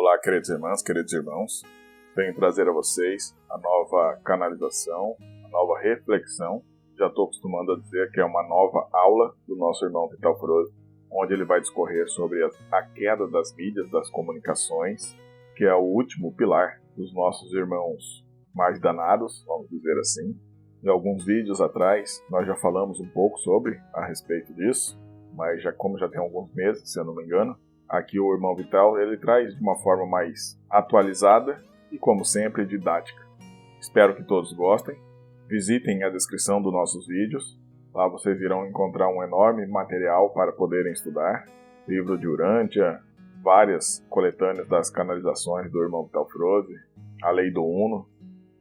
Olá, queridos irmãs, queridos irmãos. Venho trazer a vocês a nova canalização, a nova reflexão. Já estou acostumando a dizer que é uma nova aula do nosso irmão Vital Froze, onde ele vai discorrer sobre a queda das mídias, das comunicações, que é o último pilar dos nossos irmãos mais danados, vamos dizer assim. Em alguns vídeos atrás, nós já falamos um pouco a respeito disso, mas como já tem alguns meses, se eu não me engano, aqui o irmão Vital ele traz de uma forma mais atualizada e, como sempre, didática. Espero que todos gostem. Visitem a descrição dos nossos vídeos. Lá vocês irão encontrar um enorme material para poderem estudar. Livro de Urântia, várias coletâneas das canalizações do irmão Vital Froze, a Lei do Uno.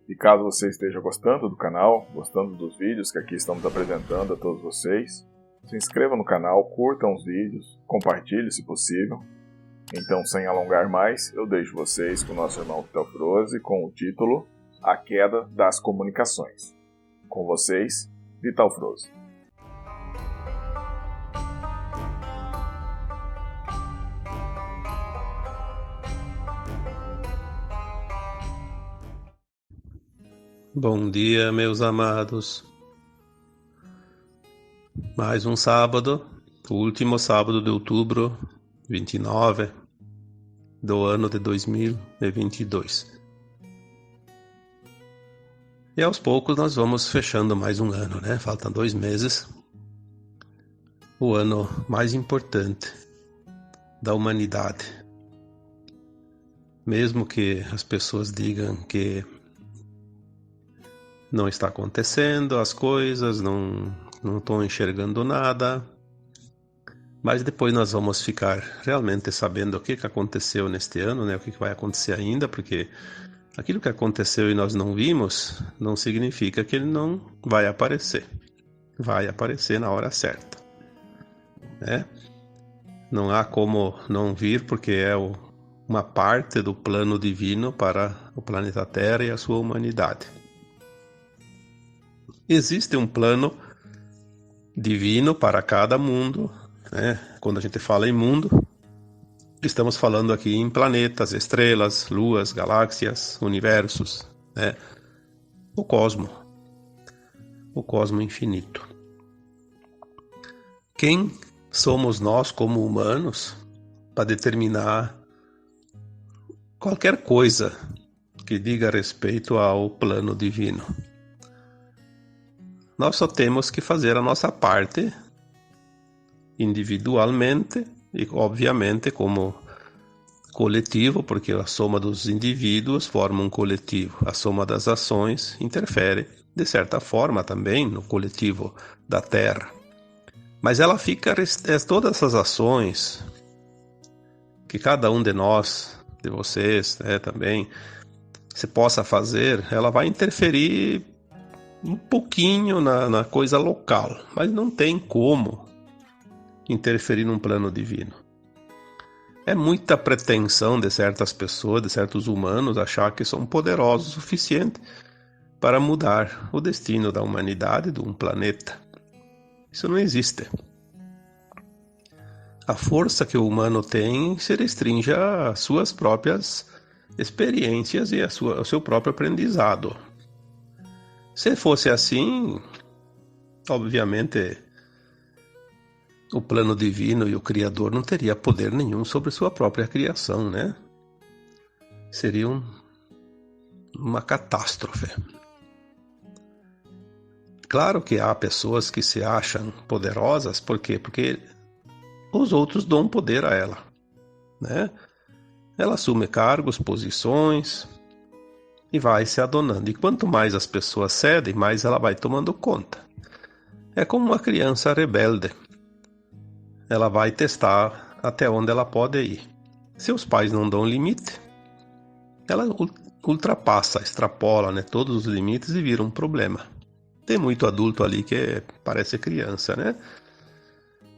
E caso você esteja gostando do canal, gostando dos vídeos que aqui estamos apresentando a todos vocês, se inscreva no canal, curtam os vídeos, compartilhe se possível. Então, sem alongar mais, eu deixo vocês com o nosso irmão Vital Froze com o título A Queda das Comunicações. Com vocês, Vital Froze. Bom dia, meus amados. Mais um sábado, o último sábado de outubro, 29 do ano de 2022. E aos poucos nós vamos fechando mais um ano, né? Faltam 2 meses. O ano mais importante da humanidade. Mesmo que as pessoas digam que não está acontecendo as coisas, não estou enxergando nada, mas depois nós vamos ficar realmente sabendo o que aconteceu neste ano, né? O que vai acontecer ainda, porque aquilo que aconteceu e nós não vimos, não significa que ele não vai aparecer. Vai aparecer na hora certa, né? Não há como não vir, porque é uma parte do plano divino para o planeta Terra e a sua humanidade. Existe um plano divino para cada mundo, né? Quando a gente fala em mundo, estamos falando aqui em planetas, estrelas, luas, galáxias, universos, né? O cosmo infinito. Quem somos nós como humanos para determinar qualquer coisa que diga respeito ao plano divino? Nós só temos que fazer a nossa parte individualmente e, obviamente, como coletivo, porque a soma dos indivíduos forma um coletivo. A soma das ações interfere, de certa forma, também no coletivo da Terra. Mas ela fica, todas essas ações que cada um de nós, de vocês, né, também, se possa fazer, ela vai interferir um pouquinho na coisa local, mas não tem como interferir num plano divino. É muita pretensão de certas pessoas, de certos humanos, achar que são poderosos o suficiente para mudar o destino da humanidade, de um planeta. Isso não existe. A força que o humano tem se restringe às suas próprias experiências e ao seu próprio aprendizado. Se fosse assim, obviamente, o plano divino e o Criador não teria poder nenhum sobre sua própria criação, né? Seria uma catástrofe. Claro que há pessoas que se acham poderosas, por quê? Porque os outros dão poder a ela, né? Ela assume cargos, posições e vai se adonando. E quanto mais as pessoas cedem, mais ela vai tomando conta. É como uma criança rebelde. Ela vai testar até onde ela pode ir. Se os pais não dão limite, ela ultrapassa, extrapola, né, todos os limites e vira um problema. Tem muito adulto ali que parece criança, né?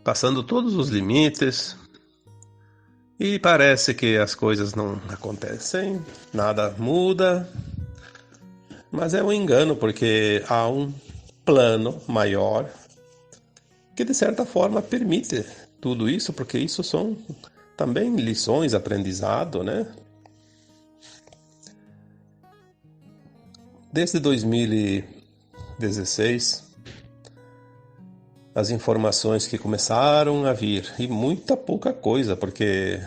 Passando todos os limites e parece que as coisas não acontecem, nada muda. Mas é um engano, porque há um plano maior que de certa forma permite tudo isso, porque isso são também lições, aprendizado, né? Desde 2016, as informações que começaram a vir, e muita pouca coisa, porque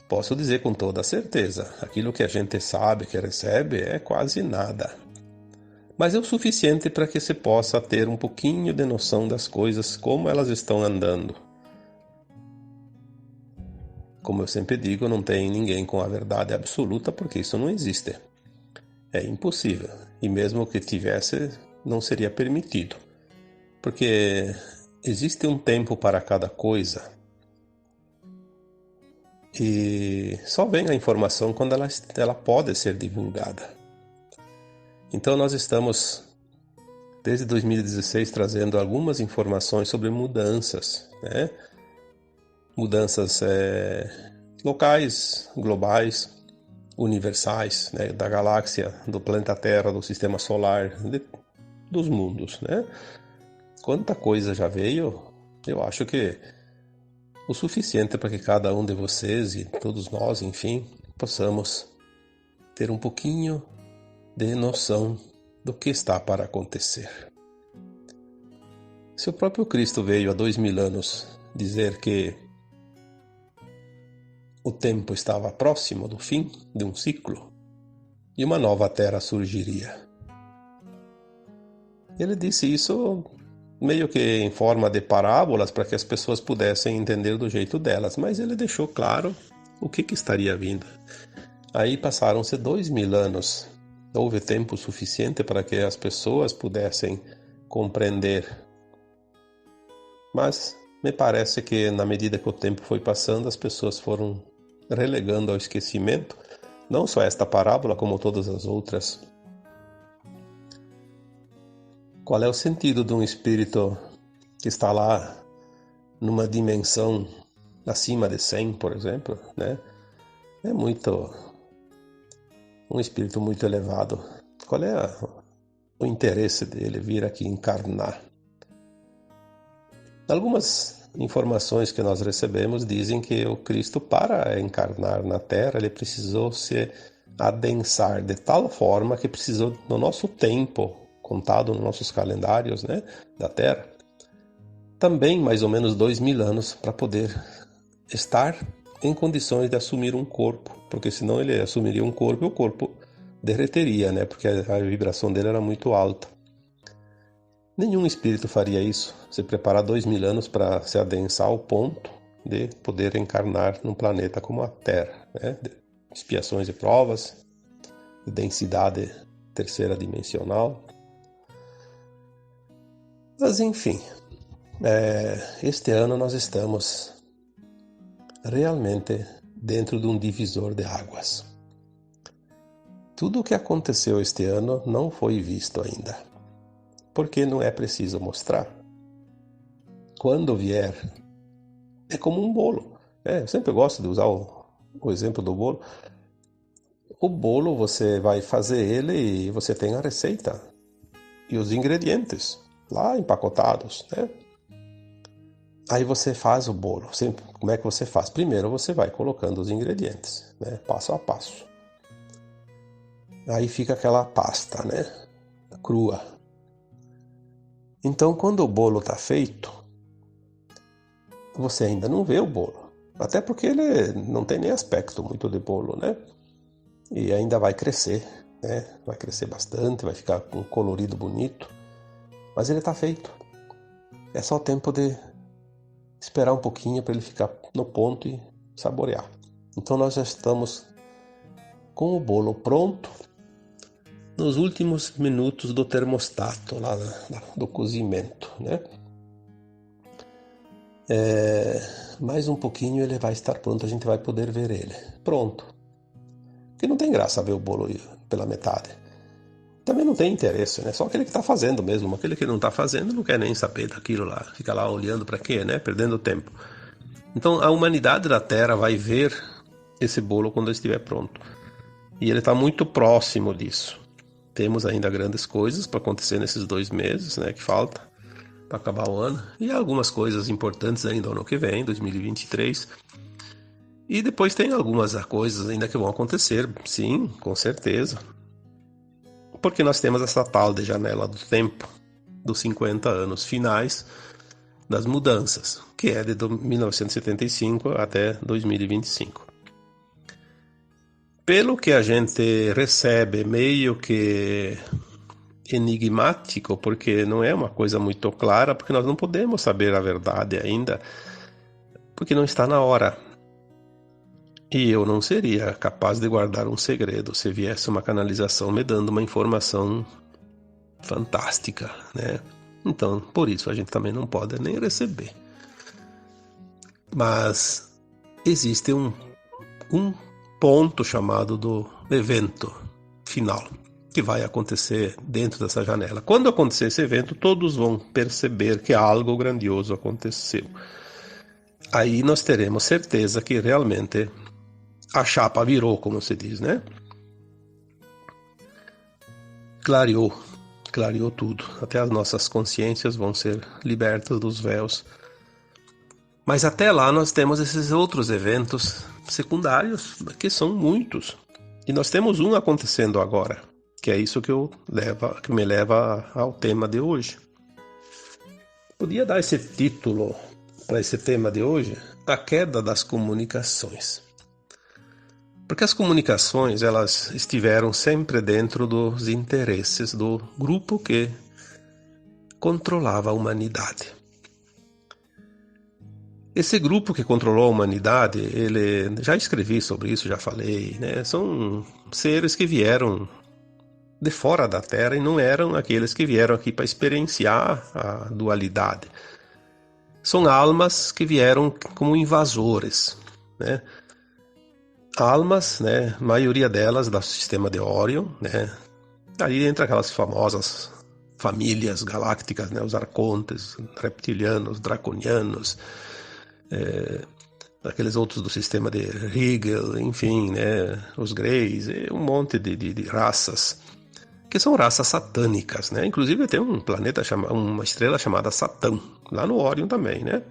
posso dizer com toda certeza, aquilo que a gente sabe, que recebe, é quase nada. Mas é o suficiente para que se possa ter um pouquinho de noção das coisas, como elas estão andando. Como eu sempre digo, não tem ninguém com a verdade absoluta, porque isso não existe. É impossível. E mesmo que tivesse, não seria permitido. Porque existe um tempo para cada coisa. E só vem a informação quando ela pode ser divulgada. Então nós estamos, desde 2016, trazendo algumas informações sobre mudanças, né? Mudanças locais, globais, universais, né? Da galáxia, do planeta Terra, do sistema solar, dos mundos, né? Quanta coisa já veio, eu acho que o suficiente para que cada um de vocês e todos nós, enfim, possamos ter um pouquinho de noção do que está para acontecer. Se o próprio Cristo veio há 2000 anos dizer que o tempo estava próximo do fim de um ciclo e uma nova terra surgiria. Ele disse isso meio que em forma de parábolas para que as pessoas pudessem entender do jeito delas, mas ele deixou claro o que estaria vindo. Aí passaram-se 2000 anos. Houve tempo suficiente para que as pessoas pudessem compreender. Mas me parece que na medida que o tempo foi passando, as pessoas foram relegando ao esquecimento, não só esta parábola, como todas as outras. Qual é o sentido de um espírito que está lá numa dimensão acima de 100, por exemplo, né? É um espírito muito elevado. Qual é o interesse dele vir aqui encarnar? Algumas informações que nós recebemos dizem que o Cristo, para encarnar na Terra, ele precisou se adensar de tal forma que precisou, no nosso tempo, contado nos nossos calendários, né, da Terra, também mais ou menos 2000 anos para poder estar em condições de assumir um corpo, porque senão ele assumiria um corpo e o corpo derreteria, né, porque a vibração dele era muito alta. Nenhum espírito faria isso, se preparar 2000 anos para se adensar ao ponto de poder encarnar num planeta como a Terra, né? De expiações e provas, de densidade terceira dimensional. Mas enfim, este ano nós estamos realmente dentro de um divisor de águas. Tudo o que aconteceu este ano não foi visto ainda, porque não é preciso mostrar. Quando vier, é como um bolo. Eu sempre gosto de usar o exemplo do bolo. O bolo, você vai fazer ele e você tem a receita e os ingredientes lá empacotados, né? Aí você faz o bolo. Como é que você faz? Primeiro você vai colocando os ingredientes, né? Passo a passo. Aí fica aquela pasta, né? Crua. Então, quando o bolo está feito, você ainda não vê o bolo. Até porque ele não tem nem aspecto muito de bolo, né? E ainda vai crescer, né? Vai crescer bastante, vai ficar com um colorido bonito. Mas ele está feito. É só o tempo de esperar um pouquinho para ele ficar no ponto e saborear. Então nós já estamos com o bolo pronto nos últimos minutos do termostato, lá do cozimento, né? Mais um pouquinho ele vai estar pronto, a gente vai poder ver ele. Pronto. Porque não tem graça ver o bolo pela metade. Também não tem interesse, né? Só aquele que está fazendo mesmo. Aquele que não está fazendo não quer nem saber daquilo lá. Fica lá olhando para quê, né? Perdendo tempo. Então a humanidade da Terra vai ver esse bolo quando ele estiver pronto. E ele está muito próximo disso. Temos ainda grandes coisas para acontecer nesses 2 meses, né? Que falta para acabar o ano. E algumas coisas importantes ainda no ano que vem, 2023. E depois tem algumas coisas ainda que vão acontecer, sim, com certeza. porque nós temos essa tal de janela do tempo dos 50 anos finais das mudanças, que é de 1975 até 2025. Pelo que a gente recebe meio que enigmático, porque não é uma coisa muito clara, porque nós não podemos saber a verdade ainda, porque não está na hora. E eu não seria capaz de guardar um segredo se viesse uma canalização me dando uma informação fantástica, né? Então, por isso a gente também não pode nem receber. Mas existe um ponto chamado do evento final, que vai acontecer dentro dessa janela. Quando acontecer esse evento, todos vão perceber que algo grandioso aconteceu. Aí nós teremos certeza que realmente a chapa virou, como se diz, né? Clareou tudo. Até as nossas consciências vão ser libertas dos véus. Mas até lá nós temos esses outros eventos secundários, que são muitos. E nós temos um acontecendo agora, que é isso que me leva ao tema de hoje. Podia dar esse título para esse tema de hoje: a queda das comunicações. Porque as comunicações, elas estiveram sempre dentro dos interesses do grupo que controlava a humanidade. Esse grupo que controlou a humanidade, já escrevi sobre isso, já falei, né? São seres que vieram de fora da Terra e não eram aqueles que vieram aqui para experienciar a dualidade. São almas que vieram como invasores, né? Almas, né, a maioria delas do sistema de Orion, né, ali entra aquelas famosas famílias galácticas, né, os arcontes, reptilianos, draconianos, aqueles outros do sistema de Rigel, enfim, né, os Greys, um monte de raças, que são raças satânicas, né, inclusive tem um planeta, uma estrela chamada Satã, lá no Orion também, né,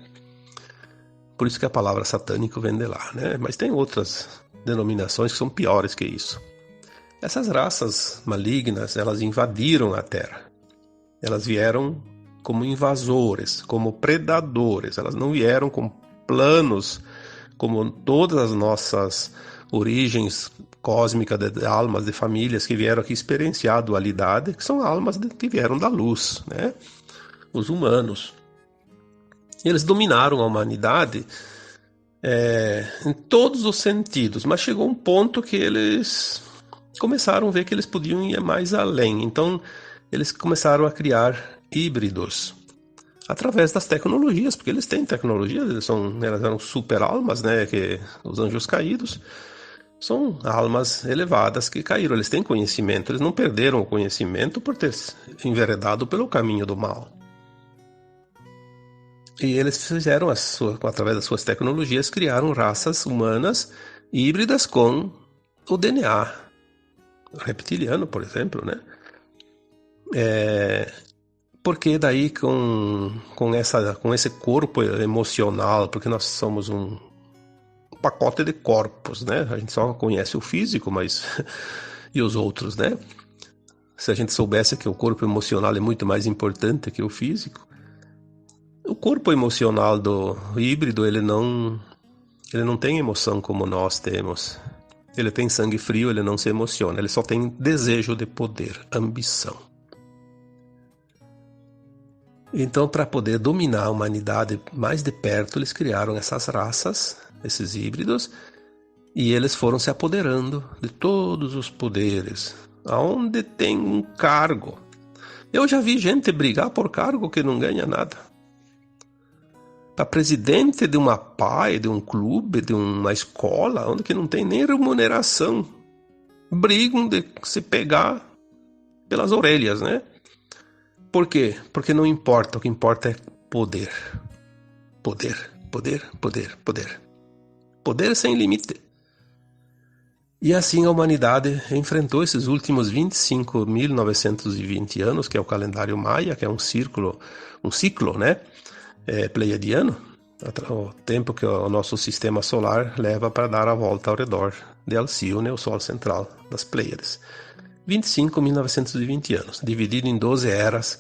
por isso que a palavra satânico vem de lá, né, mas tem outras denominações que são piores que isso. Essas raças malignas, elas invadiram a Terra. Elas vieram como invasores, como predadores. Elas não vieram com planos como todas as nossas origens cósmicas de almas, de famílias que vieram aqui experienciar a dualidade, que são almas que vieram da luz, né? Os humanos. Eles dominaram a humanidade em todos os sentidos, mas chegou um ponto que eles começaram a ver que eles podiam ir mais além. Então eles começaram a criar híbridos através das tecnologias, porque eles têm tecnologias, elas eram super almas, né, que os anjos caídos são almas elevadas que caíram, eles têm conhecimento, eles não perderam o conhecimento por ter enveredado pelo caminho do mal. E eles fizeram, através das suas tecnologias, criaram raças humanas híbridas com o DNA reptiliano, por exemplo, né? Porque daí com esse corpo emocional, porque nós somos um pacote de corpos, né? A gente só conhece o físico, mas e os outros, né? Se a gente soubesse que o corpo emocional é muito mais importante que o físico. O corpo emocional do híbrido, ele não tem emoção como nós temos. Ele tem sangue frio, ele não se emociona, ele só tem desejo de poder, ambição. Então, para poder dominar a humanidade mais de perto, eles criaram essas raças, esses híbridos, e eles foram se apoderando de todos os poderes, aonde tem um cargo. Eu já vi gente brigar por cargo que não ganha nada. Para presidente de uma PAI, de um clube, de uma escola, onde que não tem nem remuneração, brigam de se pegar pelas orelhas, né? Por quê? Porque não importa, o que importa é poder. Poder, poder, poder, poder. Poder sem limite. E assim a humanidade enfrentou esses últimos 25.920 anos, que é o calendário maia, que é um ciclo, né? Pleiadiano, o tempo que o nosso sistema solar leva para dar a volta ao redor de Alcíone, o Sol central das Pleiades. 25.920 anos, dividido em 12 eras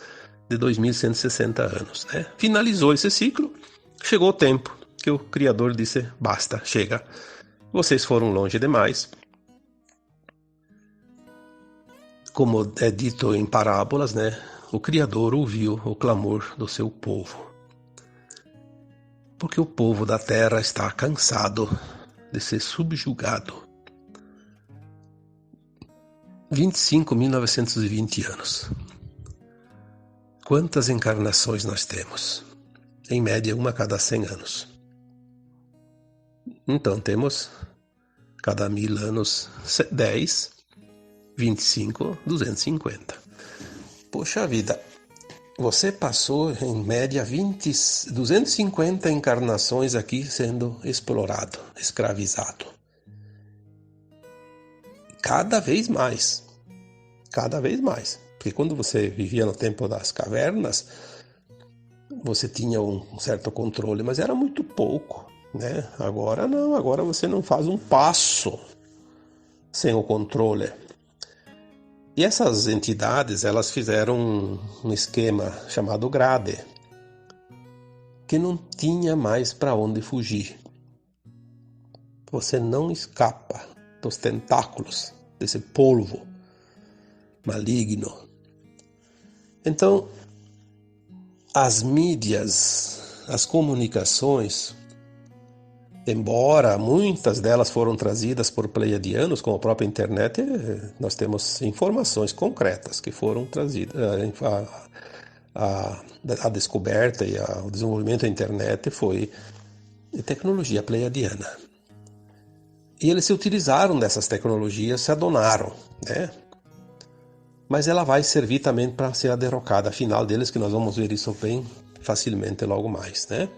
de 2.160 anos. Né? Finalizou esse ciclo, chegou o tempo que o Criador disse, basta, chega, vocês foram longe demais. Como é dito em parábolas, né? O Criador ouviu o clamor do seu povo. Porque o povo da terra está cansado de ser subjugado. 25.920 anos. Quantas encarnações nós temos? Em média, uma a cada 100 anos. Então, temos cada 1000 anos 10, 25, 250. Poxa vida, você passou em média 250 encarnações aqui sendo explorado, escravizado. Cada vez mais. Porque quando você vivia no tempo das cavernas, você tinha um certo controle, mas era muito pouco, né? Agora não, agora você não faz um passo sem o controle. E essas entidades, elas fizeram um esquema chamado grade, que não tinha mais para onde fugir. Você não escapa dos tentáculos desse polvo maligno. Então, as mídias, as comunicações, embora muitas delas foram trazidas por pleiadianos, como a própria internet, nós temos informações concretas que foram trazidas. A descoberta e o desenvolvimento da internet foi tecnologia pleiadiana. E eles se utilizaram dessas tecnologias, se adonaram, né? Mas ela vai servir também para ser a derrocada final deles, que nós vamos ver isso bem facilmente logo mais, né?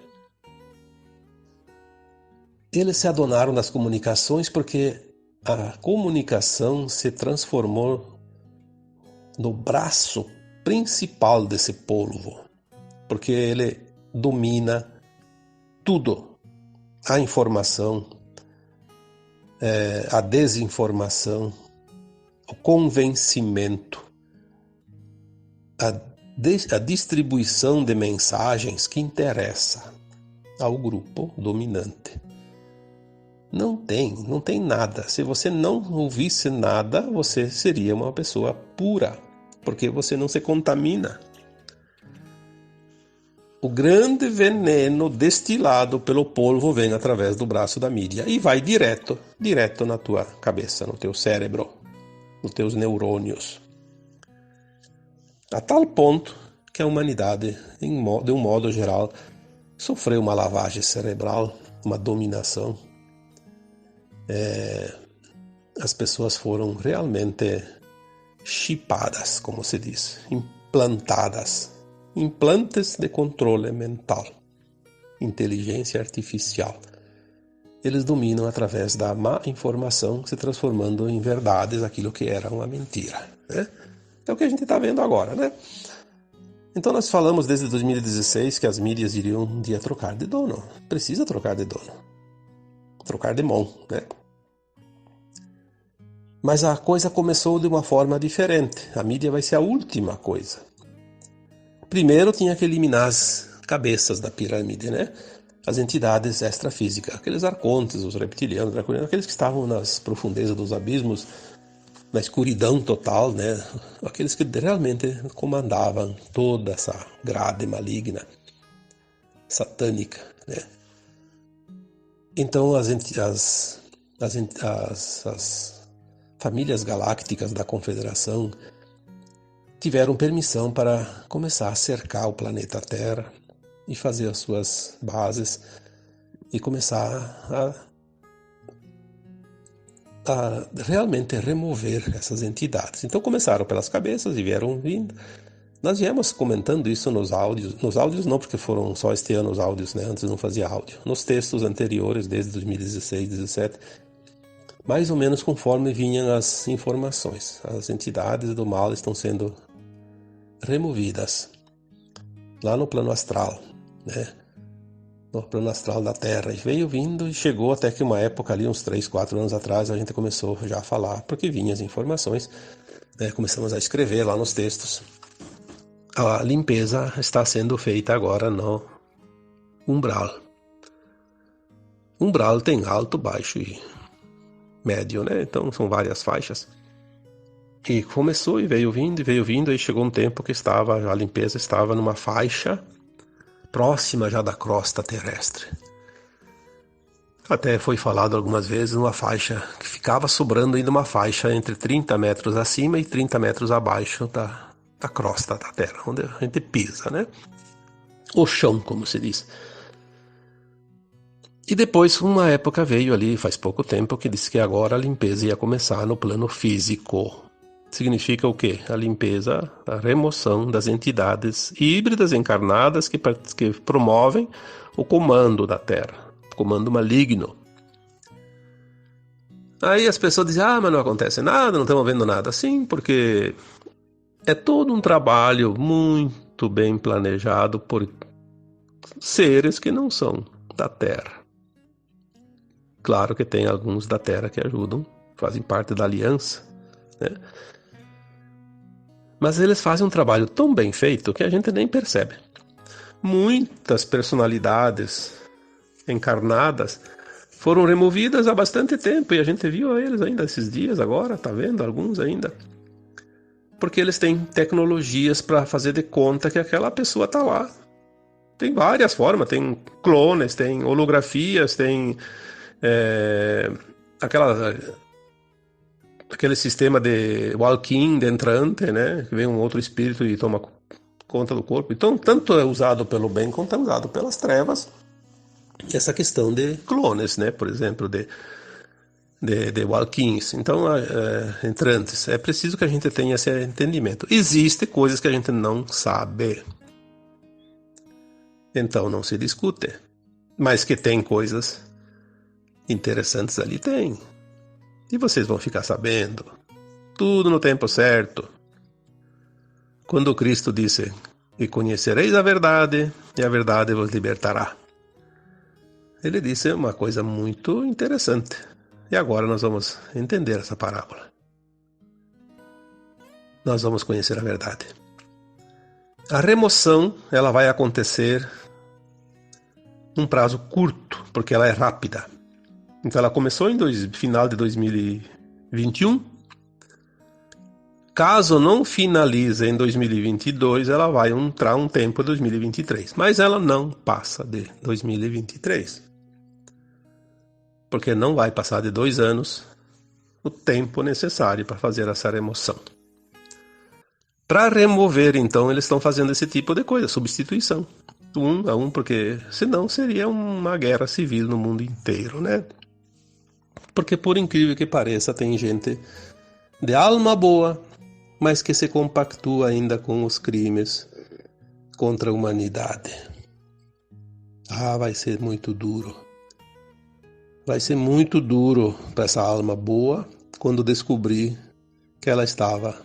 Eles se adonaram das comunicações porque a comunicação se transformou no braço principal desse polvo, porque ele domina tudo, a informação, a desinformação, o convencimento, a distribuição de mensagens que interessa ao grupo dominante. Não tem nada. Se você não ouvisse nada, você seria uma pessoa pura, porque você não se contamina. O grande veneno destilado pelo polvo vem através do braço da mídia e vai direto na tua cabeça, no teu cérebro, nos teus neurônios. A tal ponto que a humanidade, de um modo geral, sofreu uma lavagem cerebral, uma dominação. As pessoas foram realmente chipadas, como se diz, implantadas, implantes de controle mental, inteligência artificial. Eles dominam através da má informação, se transformando em verdades aquilo que era uma mentira, né? É o que a gente está vendo agora, né? Então nós falamos desde 2016 que as mídias iriam um dia trocar de dono. Precisa trocar de dono. Trocar de mão, né? Mas a coisa começou de uma forma diferente. A mídia vai ser a última coisa. Primeiro tinha que eliminar as cabeças da pirâmide, né? As entidades extrafísicas, aqueles arcontes, os reptilianos, aqueles que estavam nas profundezas dos abismos, na escuridão total, né? Aqueles que realmente comandavam toda essa grade maligna, satânica, né? Então as famílias galácticas da Confederação tiveram permissão para começar a cercar o planeta Terra e fazer as suas bases e começar a realmente remover essas entidades. Então começaram pelas cabeças e vieram vindo. Nós viemos comentando isso nos áudios não, porque foram só este ano os áudios, né? Antes não fazia áudio. Nos textos anteriores, desde 2016, 2017, mais ou menos conforme vinham as informações. As entidades do mal estão sendo removidas lá no plano astral, né? No plano astral da Terra, e veio vindo e chegou até que uma época ali, uns 3, 4 anos atrás, a gente começou já a falar, porque vinham as informações começamos a escrever lá nos textos. A limpeza está sendo feita agora no umbral. Umbral tem alto, baixo e médio, né? Então são várias faixas. E começou e veio vindo, e chegou um tempo que a limpeza estava numa faixa próxima já da crosta terrestre. Até foi falado algumas vezes uma faixa que ficava sobrando ainda uma faixa entre 30 metros acima e 30 metros abaixo da crosta da Terra, onde a gente pisa, né? O chão, como se diz. E depois uma época veio ali, faz pouco tempo, que disse que agora a limpeza ia começar no plano físico. Significa o quê? A limpeza, a remoção das entidades híbridas encarnadas que promovem o comando da Terra. Comando maligno. Aí as pessoas dizem, mas não acontece nada, não estamos vendo nada. Sim, porque é todo um trabalho muito bem planejado por seres que não são da Terra. Claro que tem alguns da Terra que ajudam, fazem parte da aliança, né? Mas eles fazem um trabalho tão bem feito que a gente nem percebe. Muitas personalidades encarnadas foram removidas há bastante tempo e a gente viu eles ainda esses dias agora, tá vendo alguns ainda, porque eles têm tecnologias para fazer de conta que aquela pessoa tá lá. Tem várias formas, tem clones, tem holografias, tem aquele sistema de walk-in, de entrante, né, que vem um outro espírito e toma conta do corpo. Então tanto é usado pelo bem quanto é usado pelas trevas. Essa questão de clones, né? Por exemplo, de walk-ins. Então, entrantes. É preciso que a gente tenha esse entendimento. Existem coisas que a gente não sabe. Então, não se discute. Mas que tem coisas interessantes ali, tem. E vocês vão ficar sabendo. Tudo no tempo certo. Quando Cristo disse, e conhecereis a verdade, e a verdade vos libertará. Ele disse uma coisa muito interessante. E agora nós vamos entender essa parábola. Nós vamos conhecer a verdade. A remoção, ela vai acontecer num prazo curto, porque ela é rápida. Então ela começou em final de 2021. Caso não finalize em 2022, ela vai entrar um tempo em 2023. Mas ela não passa de 2023. Porque não vai passar de 2 anos o tempo necessário para fazer essa remoção. Para remover, então, eles estão fazendo esse tipo de coisa, substituição. 1 a 1, porque senão seria uma guerra civil no mundo inteiro, né? Porque, por incrível que pareça, tem gente de alma boa, mas que se compactua ainda com os crimes contra a humanidade. Vai ser muito duro. Vai ser muito duro para essa alma boa quando descobrir que ela estava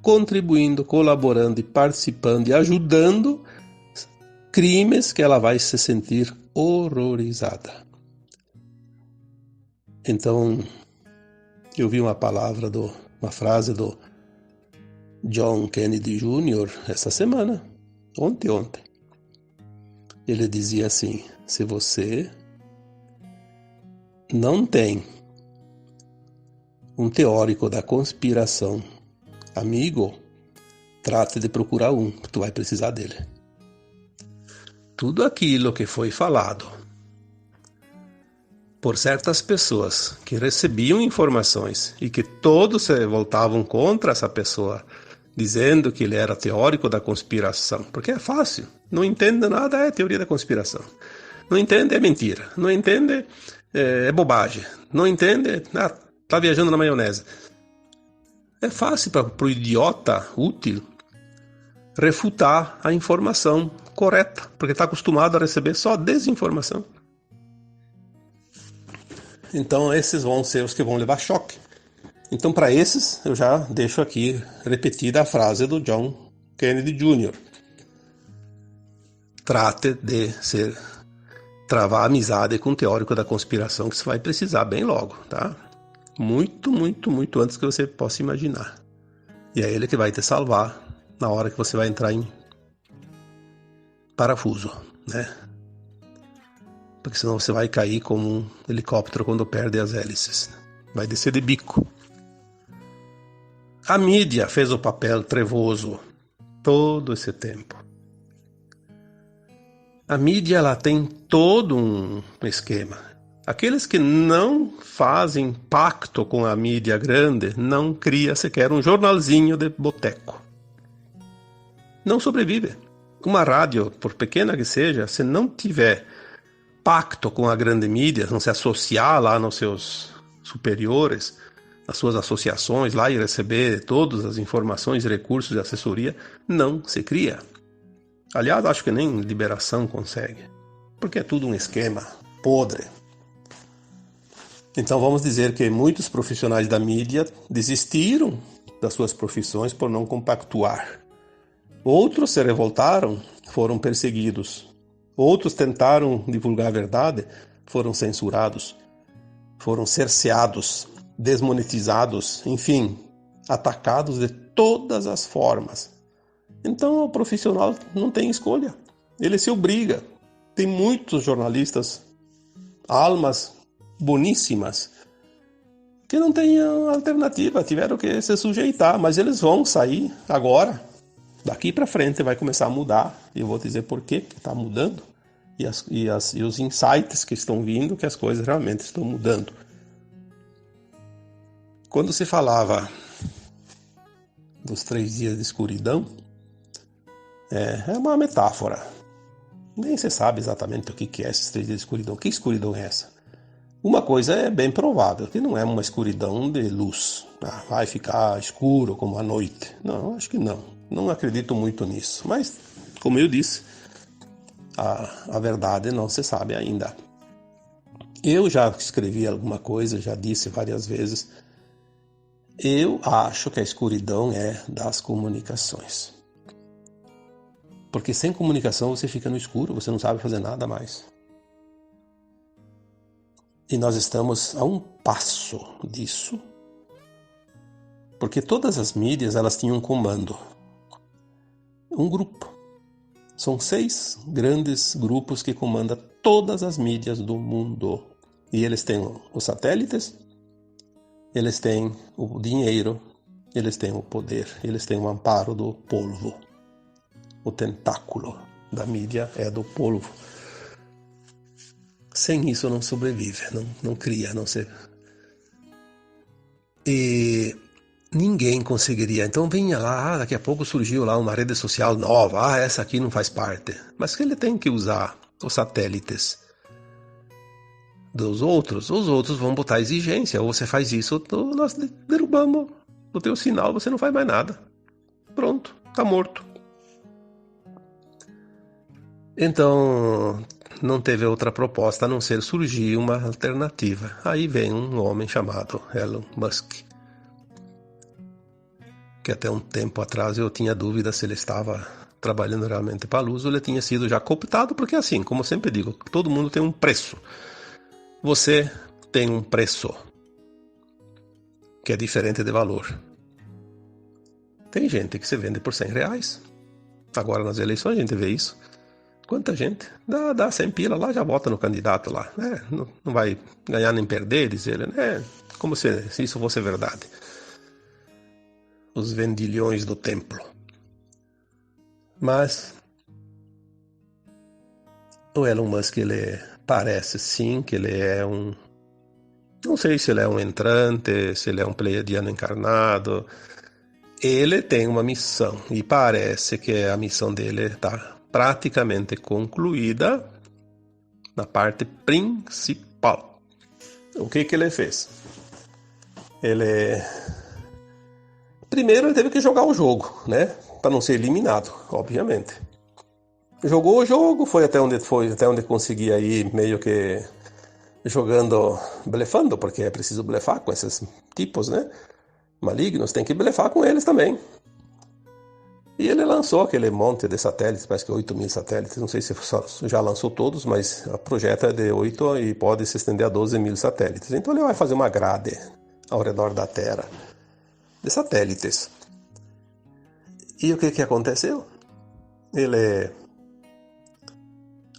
contribuindo, colaborando e participando e ajudando crimes que ela vai se sentir horrorizada. Então, eu vi uma frase do John Kennedy Jr. essa semana, ontem. Ele dizia assim, se você não tem um teórico da conspiração amigo, trate de procurar tu vai precisar dele. Tudo aquilo que foi falado por certas pessoas que recebiam informações e que todos se voltavam contra essa pessoa, dizendo que ele era teórico da conspiração, porque é fácil, não entende nada, é teoria da conspiração. Não entende, é mentira. Não entende, é bobagem. Não entende, tá viajando na maionese. É fácil para o idiota útil refutar a informação correta, porque está acostumado a receber só desinformação. Então esses vão ser os que vão levar choque. Então para esses eu já deixo aqui repetida a frase do John Kennedy Jr. Trate de travar amizade com um teórico da conspiração, que você vai precisar bem logo, tá? Muito, muito, muito antes que você possa imaginar. E é ele que vai te salvar na hora que você vai entrar em parafuso, né? Porque senão você vai cair como um helicóptero quando perde as hélices. Vai descer de bico. A mídia fez o papel trevoso todo esse tempo. A mídia, ela tem todo um esquema. Aqueles que não fazem pacto com a mídia grande não cria sequer um jornalzinho de boteco. Não sobrevive. Uma rádio, por pequena que seja, se não tiver pacto com a grande mídia, não se associar lá nos seus superiores, nas suas associações lá e receber todas as informações e recursos de assessoria, não se cria. Aliás, acho que nem Liberação consegue, porque é tudo um esquema podre. Então vamos dizer que muitos profissionais da mídia desistiram das suas profissões por não compactuar. Outros se revoltaram, foram perseguidos. Outros tentaram divulgar a verdade, foram censurados, foram cerceados, desmonetizados, enfim, atacados de todas as formas. Então o profissional não tem escolha, ele se obriga. Tem muitos jornalistas, almas boníssimas, que não têm alternativa, tiveram que se sujeitar, mas eles vão sair agora. Daqui para frente vai começar a mudar, e eu vou dizer por que está mudando, e os insights que estão vindo, que as coisas realmente estão mudando. Quando se falava dos 3 dias de escuridão, é uma metáfora. Nem se sabe exatamente o que é esses 3 dias de escuridão. Que escuridão é essa? Uma coisa é bem provável, que não é uma escuridão de luz. Vai ficar escuro como a noite. Não, acho que não. Não acredito muito nisso, mas, como eu disse, a verdade não se sabe ainda. Eu já escrevi alguma coisa, já disse várias vezes, eu acho que a escuridão é das comunicações. Porque sem comunicação você fica no escuro, você não sabe fazer nada mais. E nós estamos a um passo disso, porque todas as mídias, elas tinham um comando. Um grupo. São 6 grandes grupos que comandam todas as mídias do mundo. E eles têm os satélites, eles têm o dinheiro, eles têm o poder, eles têm o amparo do polvo. O tentáculo da mídia é do polvo. Sem isso não sobrevive, não cria, não se... E ninguém conseguiria. Então vinha lá, daqui a pouco surgiu lá uma rede social nova, essa aqui não faz parte. Mas que ele tem que usar os satélites dos outros, os outros vão botar exigência, ou você faz isso, ou nós derrubamos o teu sinal, você não faz mais nada. Pronto, tá morto. Então, não teve outra proposta a não ser surgir uma alternativa. Aí vem um homem chamado Elon Musk, que até um tempo atrás eu tinha dúvida se ele estava trabalhando realmente para a luz ou ele tinha sido já cooptado, porque assim, como eu sempre digo, todo mundo tem um preço. Você tem um preço que é diferente de valor. Tem gente que se vende por R$100. Agora nas eleições a gente vê isso. Quanta gente? Dá 100 pila lá, já vota no candidato lá. Não vai ganhar nem perder, diz ele. Como se isso fosse verdade. Os vendilhões do templo. Mas o Elon Musk, ele parece sim que ele é um... Não sei se ele é um entrante, se ele é um pleiadiano encarnado. Ele tem uma missão e parece que a missão dele está praticamente concluída na parte principal. O que ele fez? Primeiro ele teve que jogar o jogo, né? Para não ser eliminado, obviamente. Jogou o jogo, foi, até onde conseguia ir, meio que jogando, blefando, porque é preciso blefar com esses tipos, né? Malignos, tem que blefar com eles também. E ele lançou aquele monte de satélites, parece que 8.000 satélites, não sei se já lançou todos, mas a projeto é de 8 e pode se estender a 12.000 satélites. Então ele vai fazer uma grade ao redor da Terra de satélites. E o que aconteceu? Ele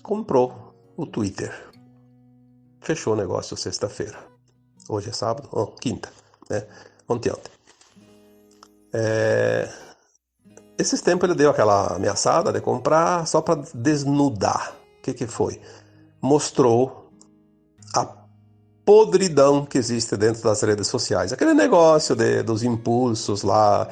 comprou o Twitter. Fechou o negócio sexta-feira. Hoje é sábado? Quinta, né? Ontem. Esses tempos ele deu aquela ameaçada de comprar só para desnudar. O que foi? Mostrou a podridão que existe dentro das redes sociais. Aquele negócio dos impulsos lá,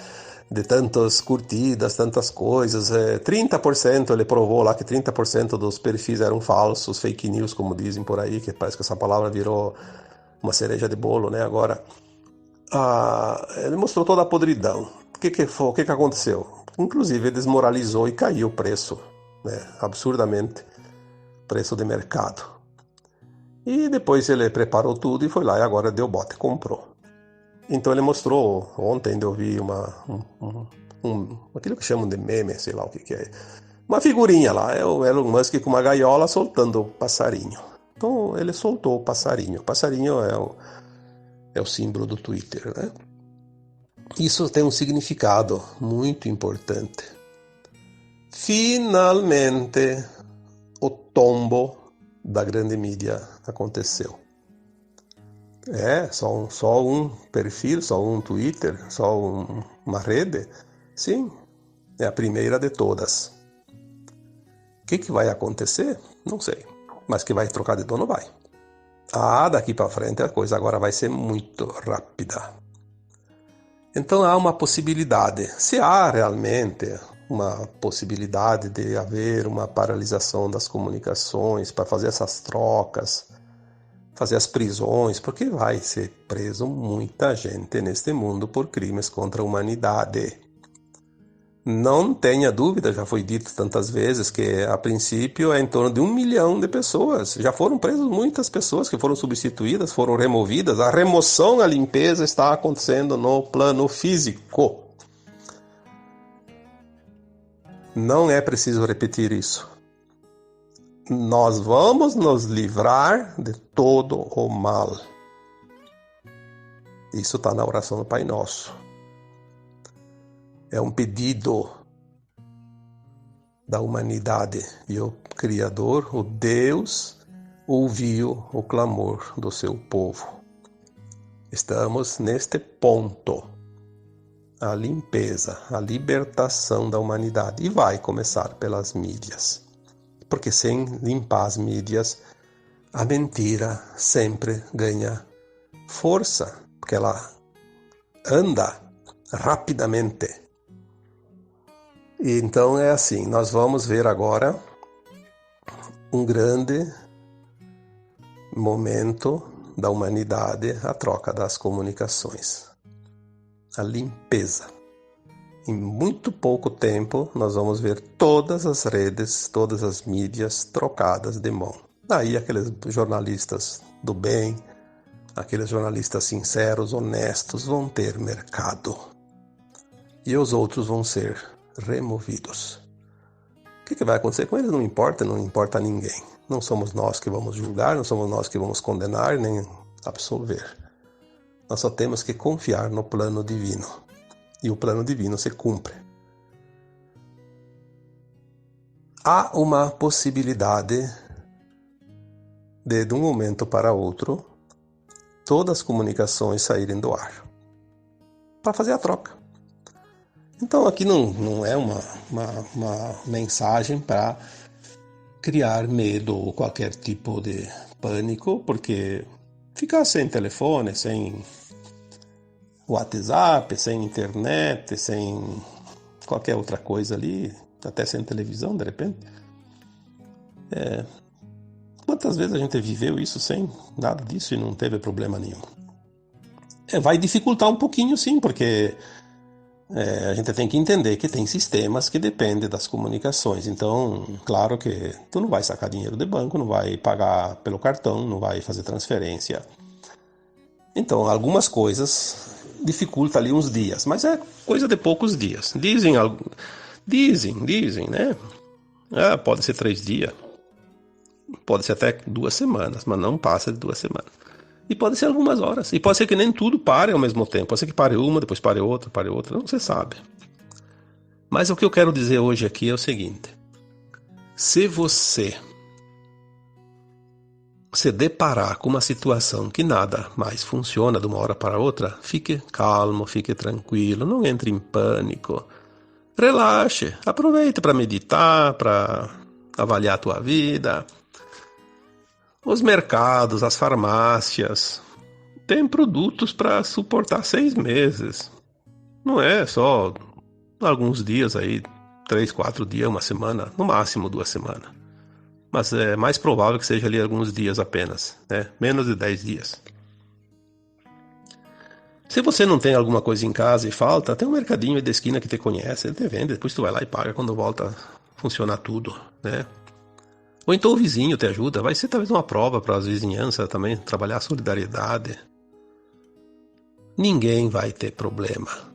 de tantas curtidas, tantas coisas. 30%, ele provou lá que 30% dos perfis eram falsos, fake news, como dizem por aí, que parece que essa palavra virou uma cereja de bolo, né? Agora, ele mostrou toda a podridão. O que aconteceu? Inclusive, desmoralizou e caiu o preço, né? Absurdamente, preço de mercado. E depois ele preparou tudo e foi lá e agora deu bote, comprou. Então ele mostrou, ontem eu vi aquilo que chamam de meme, sei lá o que é. Uma figurinha lá, é o Elon Musk com uma gaiola soltando o passarinho. Então ele soltou o passarinho. O passarinho é o símbolo do Twitter, né? Isso tem um significado muito importante. Finalmente, o tombo da grande mídia aconteceu. Só um perfil, só um Twitter, só uma rede? Sim, é a primeira de todas. O que vai acontecer? Não sei, mas que vai trocar de dono, vai. Daqui para frente a coisa agora vai ser muito rápida. Então há uma possibilidade, se há realmente uma possibilidade de haver uma paralisação das comunicações para fazer essas trocas, fazer as prisões, porque vai ser preso muita gente neste mundo por crimes contra a humanidade. Não tenha dúvida, já foi dito tantas vezes que a princípio é em torno de 1 milhão de pessoas. Já foram presas muitas pessoas que foram substituídas, foram removidas. A remoção, a limpeza está acontecendo no plano físico. Não é preciso repetir isso. Nós vamos nos livrar de todo o mal. Isso está na oração do Pai Nosso. É um pedido da humanidade. E o Criador, o Deus, ouviu o clamor do seu povo. Estamos neste ponto. A limpeza, a libertação da humanidade. E vai começar pelas mídias. Porque sem limpar as mídias, a mentira sempre ganha força. Porque ela anda rapidamente. Então é assim, nós vamos ver agora um grande momento da humanidade, a troca das comunicações, a limpeza. Em muito pouco tempo nós vamos ver todas as redes, todas as mídias trocadas de mão. Aí aqueles jornalistas do bem, aqueles jornalistas sinceros, honestos, vão ter mercado. E os outros vão ser removidos. O que vai acontecer com eles não importa a ninguém. Não somos nós que vamos julgar, não somos nós que vamos condenar, nem absolver. Nós só temos que confiar no plano divino. E o plano divino se cumpre. Há uma possibilidade de um momento para outro, todas as comunicações saírem do ar. Para fazer a troca. Então aqui não é uma mensagem para criar medo ou qualquer tipo de pânico, porque ficar sem telefone, sem WhatsApp, sem internet, sem qualquer outra coisa ali, até sem televisão de repente. Quantas vezes a gente viveu isso sem nada disso e não teve problema nenhum? Vai dificultar um pouquinho sim, porque a gente tem que entender que tem sistemas que dependem das comunicações. Então, claro que tu não vai sacar dinheiro de banco, não vai pagar pelo cartão, não vai fazer transferência. Então, algumas coisas dificultam ali uns dias, mas é coisa de poucos dias. Dizem, né? Pode ser 3 dias, pode ser até 2 semanas, mas não passa de 2 semanas. E pode ser algumas horas. E pode ser que nem tudo pare ao mesmo tempo. Pode ser que pare uma, depois pare outra, não se sabe. Mas o que eu quero dizer hoje aqui é o seguinte: se você se deparar com uma situação que nada mais funciona de uma hora para outra, fique calmo, fique tranquilo, não entre em pânico. Relaxe, aproveite para meditar, para avaliar a tua vida. Os mercados, as farmácias, têm produtos para suportar 6 meses. Não é só alguns dias aí, 3, 4 dias, uma semana, no máximo 2 semanas. Mas é mais provável que seja ali alguns dias apenas, né? Menos de 10 dias. Se você não tem alguma coisa em casa e falta, tem um mercadinho aí da esquina que te conhece, ele te vende, depois tu vai lá e paga quando volta a funcionar tudo, né? Ou então o vizinho te ajuda, vai ser talvez uma prova para as vizinhanças também, trabalhar a solidariedade. Ninguém vai ter problema.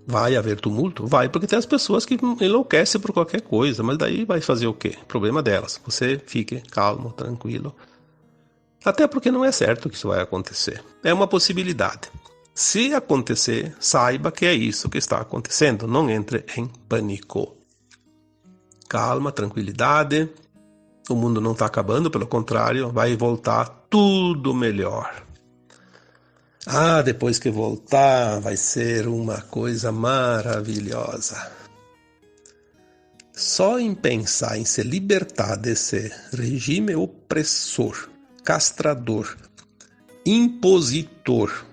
Vai haver tumulto? Vai, porque tem as pessoas que enlouquecem por qualquer coisa, mas daí vai fazer o quê? Problema delas. Você fique calmo, tranquilo. Até porque não é certo que isso vai acontecer. É uma possibilidade. Se acontecer, saiba que é isso que está acontecendo. Não entre em pânico. Calma, tranquilidade. O mundo não está acabando, pelo contrário, vai voltar tudo melhor. Depois que voltar, vai ser uma coisa maravilhosa. Só em pensar em se libertar desse regime opressor, castrador, impositor,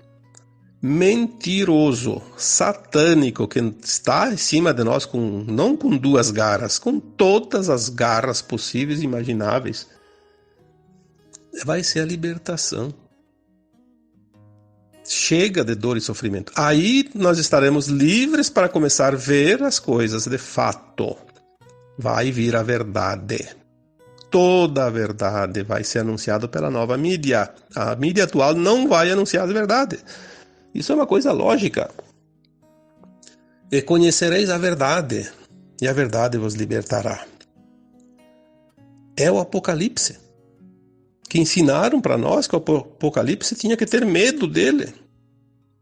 mentiroso, satânico, que está em cima de nós não com 2 garras, com todas as garras possíveis e imagináveis, vai ser a libertação. Chega de dor e sofrimento. Aí nós estaremos livres para começar a ver as coisas de fato. Vai vir a verdade. Toda a verdade vai ser anunciada pela nova mídia. A mídia atual não vai anunciar a verdade. Isso é uma coisa lógica. E conhecereis a verdade, e a verdade vos libertará. É o Apocalipse. Que ensinaram para nós que o Apocalipse tinha que ter medo dele.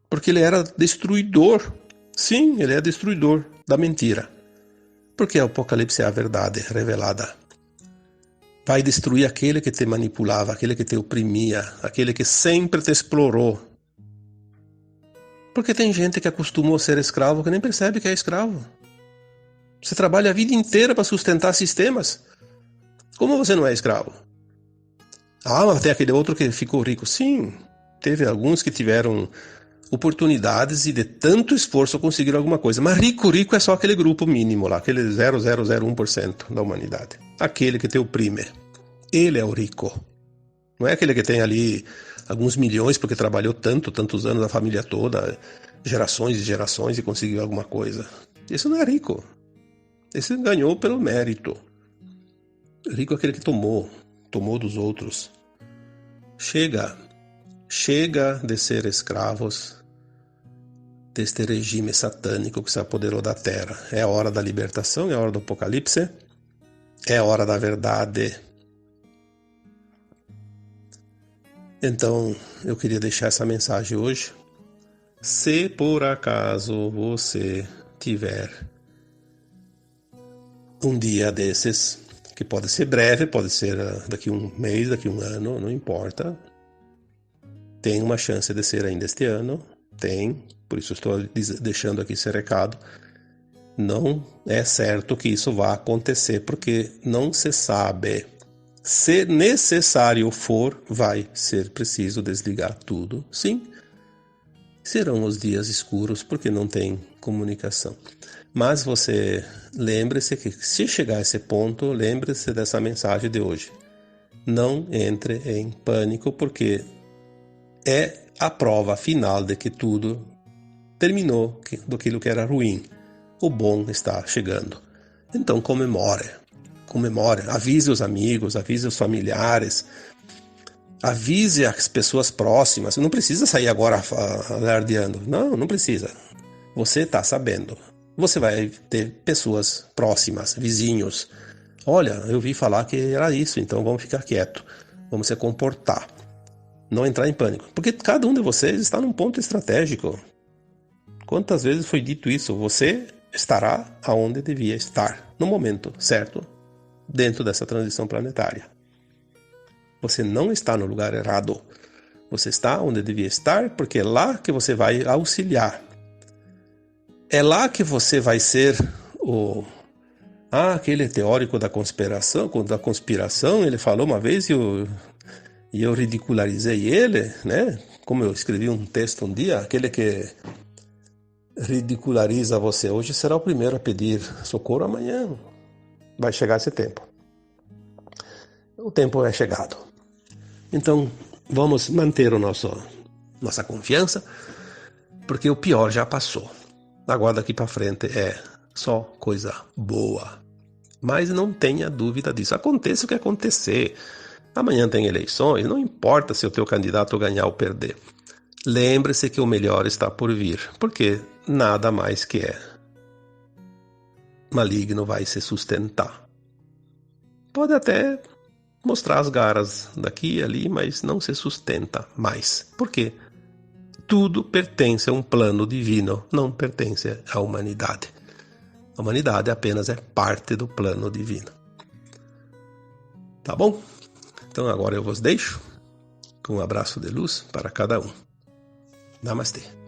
Porque ele era destruidor. Sim, ele é destruidor da mentira. Porque o Apocalipse é a verdade revelada. Vai destruir aquele que te manipulava, aquele que te oprimia, aquele que sempre te explorou. Porque tem gente que acostumou a ser escravo que nem percebe que é escravo. Você trabalha a vida inteira para sustentar sistemas. Como você não é escravo? Mas tem aquele outro que ficou rico. Sim, teve alguns que tiveram oportunidades e de tanto esforço conseguiram alguma coisa. Mas rico é só aquele grupo mínimo lá, aquele 0,001% da humanidade. Aquele que te oprime. Ele é o rico. Não é aquele que tem ali alguns milhões porque trabalhou tantos anos, a família toda, gerações e gerações e conseguiu alguma coisa. Esse não é rico. Esse ganhou pelo mérito. Rico é aquele que tomou dos outros. Chega de ser escravos deste regime satânico que se apoderou da terra. É a hora da libertação, é a hora do Apocalipse, é a hora da verdade. Então, eu queria deixar essa mensagem hoje. Se por acaso você tiver um dia desses, que pode ser breve, pode ser daqui um mês, daqui um ano, não importa. Tem uma chance de ser ainda este ano, tem, por isso estou deixando aqui esse recado. Não é certo que isso vá acontecer, porque não se sabe. Se necessário for, vai ser preciso desligar tudo, sim. Serão os dias escuros, porque não tem comunicação. Mas você lembre-se que se chegar a esse ponto, lembre-se dessa mensagem de hoje. Não entre em pânico, porque é a prova final de que tudo terminou daquilo que era ruim. O bom está chegando. Então comemore, avise os amigos, avise os familiares, avise as pessoas próximas. Não precisa sair agora alardeando. Não precisa. Você está sabendo. Você vai ter pessoas próximas, vizinhos. Olha, eu vi falar que era isso, então vamos ficar quieto. Vamos se comportar. Não entrar em pânico. Porque cada um de vocês está num ponto estratégico. Quantas vezes foi dito isso? Você estará aonde devia estar, no momento certo, dentro dessa transição planetária. Você não está no lugar errado. Você está onde devia estar, porque é lá que você vai auxiliar. É lá que você vai ser aquele teórico da conspiração, ele falou uma vez e eu ridicularizei ele, né? Como eu escrevi um texto um dia, aquele que ridiculariza você hoje será o primeiro a pedir socorro amanhã. Vai chegar esse tempo. O tempo é chegado. Então, vamos manter nossa confiança, porque o pior já passou. Agora daqui para frente é só coisa boa. Mas não tenha dúvida disso. Aconteça o que acontecer. Amanhã tem eleições, não importa se o teu candidato ganhar ou perder. Lembre-se que o melhor está por vir, porque nada mais que é maligno vai se sustentar. Pode até mostrar as garras daqui e ali, mas não se sustenta mais. Por quê? Tudo pertence a um plano divino, não pertence à humanidade. A humanidade apenas é parte do plano divino. Tá bom? Então agora eu vos deixo com um abraço de luz para cada um. Namastê.